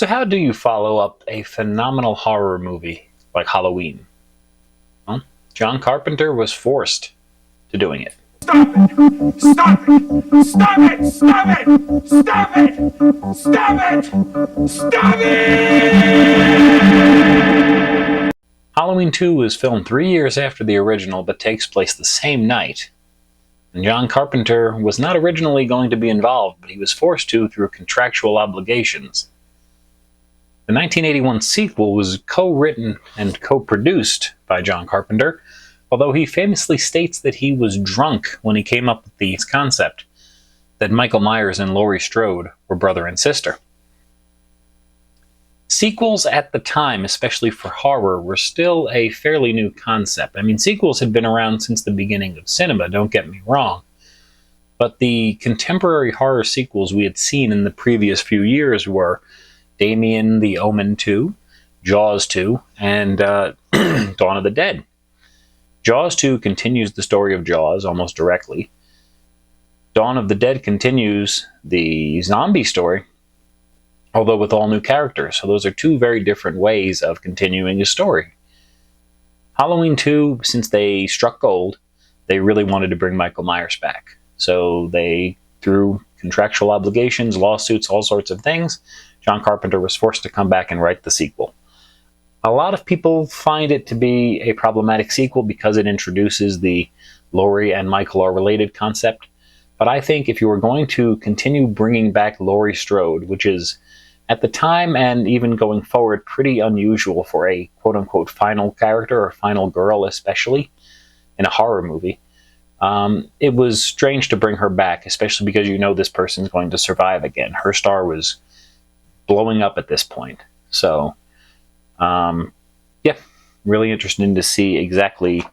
So how do you follow up a phenomenal horror movie like Halloween? Well, John Carpenter was forced to doing it. Stop it! Stop it! Stop it! Stop it! Stop it! Stop it! Stop it! Halloween 2 was filmed 3 years after the original, but takes place the same night. And John Carpenter was not originally going to be involved, but he was forced to through contractual obligations. The 1981 sequel was co-written and co-produced by John Carpenter, although he famously states that he was drunk when he came up with the concept, that Michael Myers and Laurie Strode were brother and sister. Sequels at the time, especially for horror, were still a fairly new concept. I mean, sequels had been around since the beginning of cinema, don't get me wrong. But the contemporary horror sequels we had seen in the previous few years were Damien, The Omen 2, Jaws 2, and Dawn of the Dead. Jaws 2 continues the story of Jaws almost directly. Dawn of the Dead continues the zombie story, although with all new characters. So those are two very different ways of continuing a story. Halloween 2, since they struck gold, they really wanted to bring Michael Myers back. So they, through contractual obligations, lawsuits, all sorts of things, John Carpenter was forced to come back and write the sequel. A lot of people find it to be a problematic sequel because it introduces the Laurie and Michael are related concept. But I think if you were going to continue bringing back Laurie Strode, which is at the time and even going forward pretty unusual for a quote-unquote final character or final girl, especially in a horror movie, it was strange to bring her back, especially because you know this person's going to survive again. Her star was blowing up at this point. So, yeah, really interesting to see exactly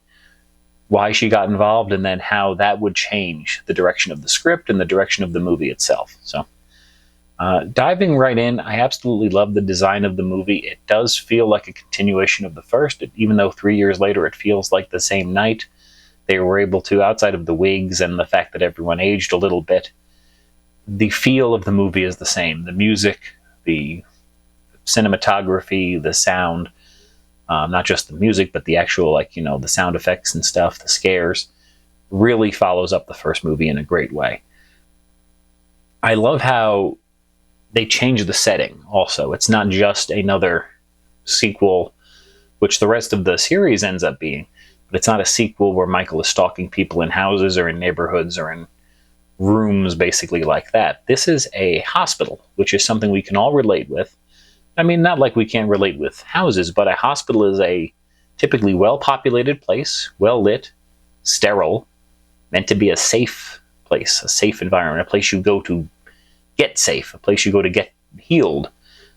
why she got involved and then how that would change the direction of the script and the direction of the movie itself. So, diving right in, I absolutely love the design of the movie. It does feel like a continuation of the first, even though 3 years later it feels like the same night. They were able to, outside of the wigs and the fact that everyone aged a little bit, the feel of the movie is the same. The music, the cinematography, the sound, not just the music, but the actual, the sound effects and stuff, the scares, really follows up the first movie in a great way. I love how they change the setting also. It's not just another sequel, which the rest of the series ends up being, but it's not a sequel where Michael is stalking people in houses or in neighborhoods or in rooms, basically like that. This is a hospital, which is something we can all relate with. I mean, not like we can't relate with houses, but a hospital is a typically well-populated place, well-lit, sterile, meant to be a safe place, a safe environment, a place you go to get safe, a place you go to get healed.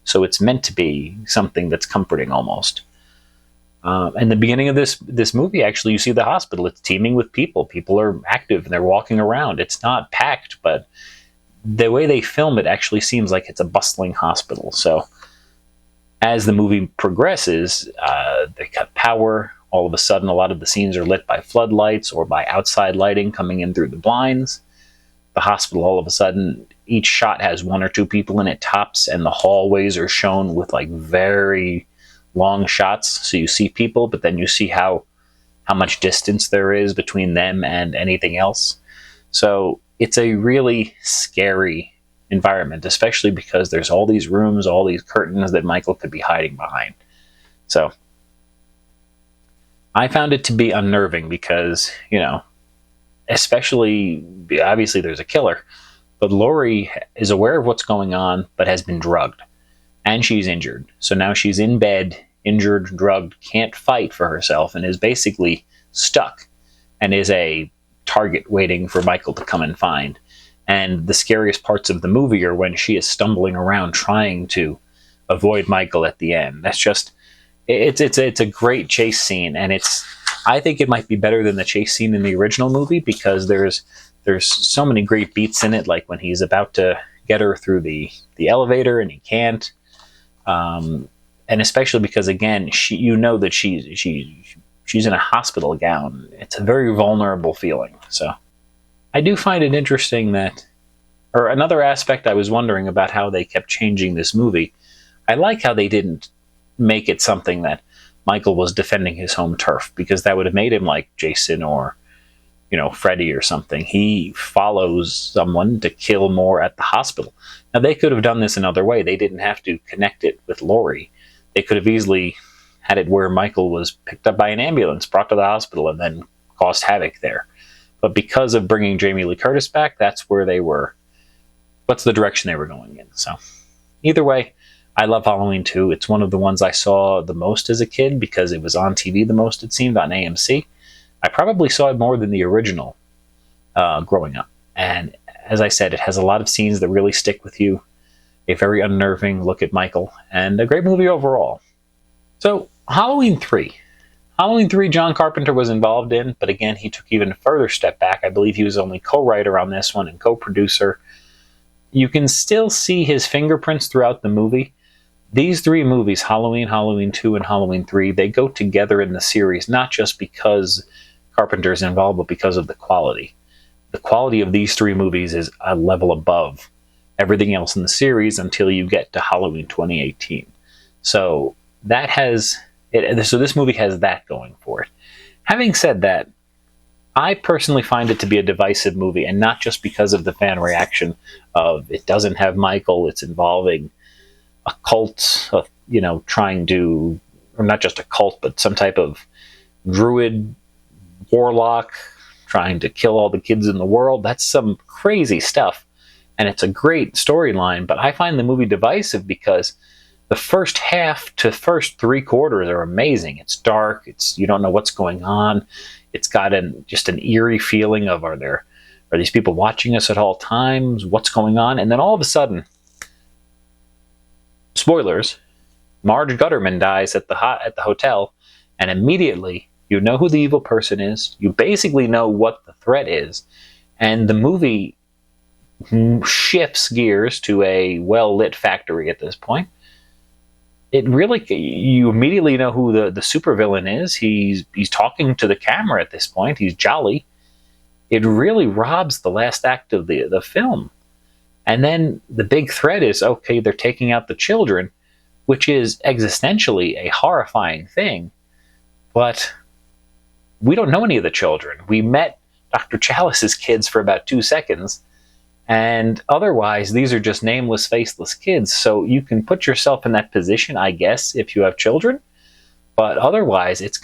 So it's meant to be something that's comforting almost. And the beginning of this movie, actually, you see the hospital. It's teeming with people. People are active and they're walking around. It's not packed, but the way they film it actually seems like it's a bustling hospital. So as the movie progresses, they cut power. All of a sudden, a lot of the scenes are lit by floodlights or by outside lighting coming in through the blinds. The hospital, all of a sudden, each shot has one or two people in it tops, and the hallways are shown with very long shots. So you see people, but then you see how much distance there is between them and anything else. So it's a really scary environment, especially because there's all these rooms, all these curtains that Michael could be hiding behind. So I found it to be unnerving because, especially, obviously there's a killer, but Laurie is aware of what's going on, but has been drugged. And she's injured. So now she's in bed, injured, drugged, can't fight for herself, and is basically stuck, and is a target waiting for Michael to come and find. And the scariest parts of the movie are when she is stumbling around trying to avoid Michael at the end. That's just, it's a great chase scene, and I think it might be better than the chase scene in the original movie because there's so many great beats in it, like when he's about to get her through the elevator and he can't. And especially because, again, that she's in a hospital gown. It's a very vulnerable feeling. So I do find it interesting that, or another aspect I was wondering about how they kept changing this movie. I like how they didn't make it something that Michael was defending his home turf, because that would have made him like Jason or, Freddy or something. He follows someone to kill more at the hospital. Now, they could have done this another way. They didn't have to connect it with Laurie. They could have easily had it where Michael was picked up by an ambulance, brought to the hospital, and then caused havoc there. But because of bringing Jamie Lee Curtis back, that's the direction they were going in. So, either way, I love Halloween 2. It's one of the ones I saw the most as a kid because it was on TV the most, it seemed, on AMC. I probably saw it more than the original growing up. And as I said, it has a lot of scenes that really stick with you, a very unnerving look at Michael, and a great movie overall. So, Halloween 3. Halloween 3, John Carpenter was involved in, but again, he took even a further step back. I believe he was only co-writer on this one and co-producer. You can still see his fingerprints throughout the movie. These three movies, Halloween, Halloween 2, and Halloween 3, they go together in the series, not just because Carpenter is involved, but because of the quality. The quality of these three movies is a level above everything else in the series until you get to Halloween 2018. So so this movie has that going for it. Having said that, I personally find it to be a divisive movie, and not just because of the fan reaction of it doesn't have Michael, it's involving a cult of, trying to, or not just a cult, but some type of druid warlock trying to kill all the kids in the world. That's some crazy stuff, and it's a great storyline, but I find the movie divisive because the first half to first three quarters are amazing. It's dark, you don't know what's going on. It's got just an eerie feeling of, are these people watching us at all times? What's going on? And then all of a sudden, spoilers, Marge Gutterman dies at the hotel, and immediately you know who the evil person is. You basically know what the threat is, and the movie shifts gears to a well-lit factory at this point. You immediately know who the supervillain is. He's talking to the camera at this point. He's jolly. It really robs the last act of the film. And then the big threat is, okay, they're taking out the children, which is existentially a horrifying thing. But we don't know any of the children. We met Dr. Chalice's kids for about 2 seconds, and otherwise, these are just nameless, faceless kids. So you can put yourself in that position, I guess, if you have children. But otherwise, it's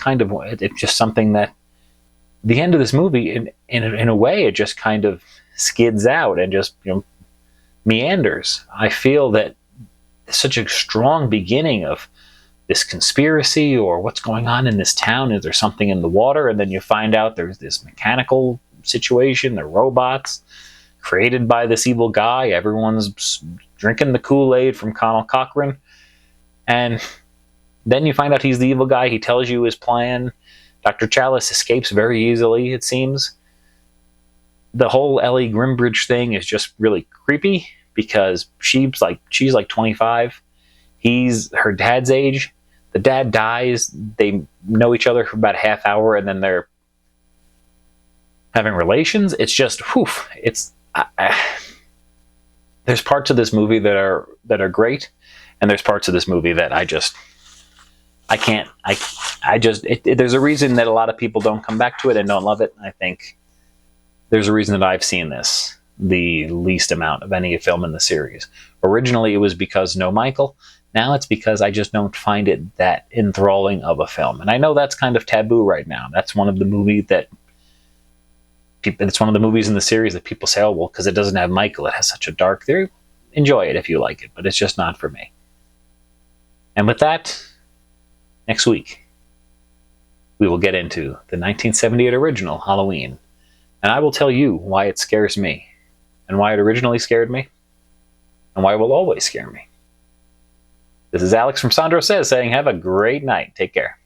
just something that the end of this movie, in a way, it just kind of skids out and just meanders. I feel that it's such a strong beginning of this conspiracy, or what's going on in this town. Is there something in the water? And then you find out there's this mechanical situation. They're robots created by this evil guy. Everyone's drinking the Kool-Aid from Conal Cochran. And then you find out he's the evil guy. He tells you his plan. Dr. Chalice escapes very easily, it seems. The whole Ellie Grimbridge thing is just really creepy because she's like 25. He's her dad's age. The dad dies. They know each other for about a half hour, and then they're having relations. It's just, there's parts of this movie that are great, and there's parts of this movie that there's a reason that a lot of people don't come back to it and don't love it. I think there's a reason that I've seen this the least amount of any film in the series. Originally, it was because no Michael. Now it's because I just don't find it that enthralling of a film. And I know that's kind of taboo right now. That's one of the movies it's one of the movies in the series that people say, oh, well, because it doesn't have Michael, it has such a dark theory. Enjoy it if you like it, but it's just not for me. And with that, next week, we will get into the 1978 original, Halloween. And I will tell you why it scares me, and why it originally scared me, and why it will always scare me. This is Alex from Sandro Says saying, have a great night. Take care.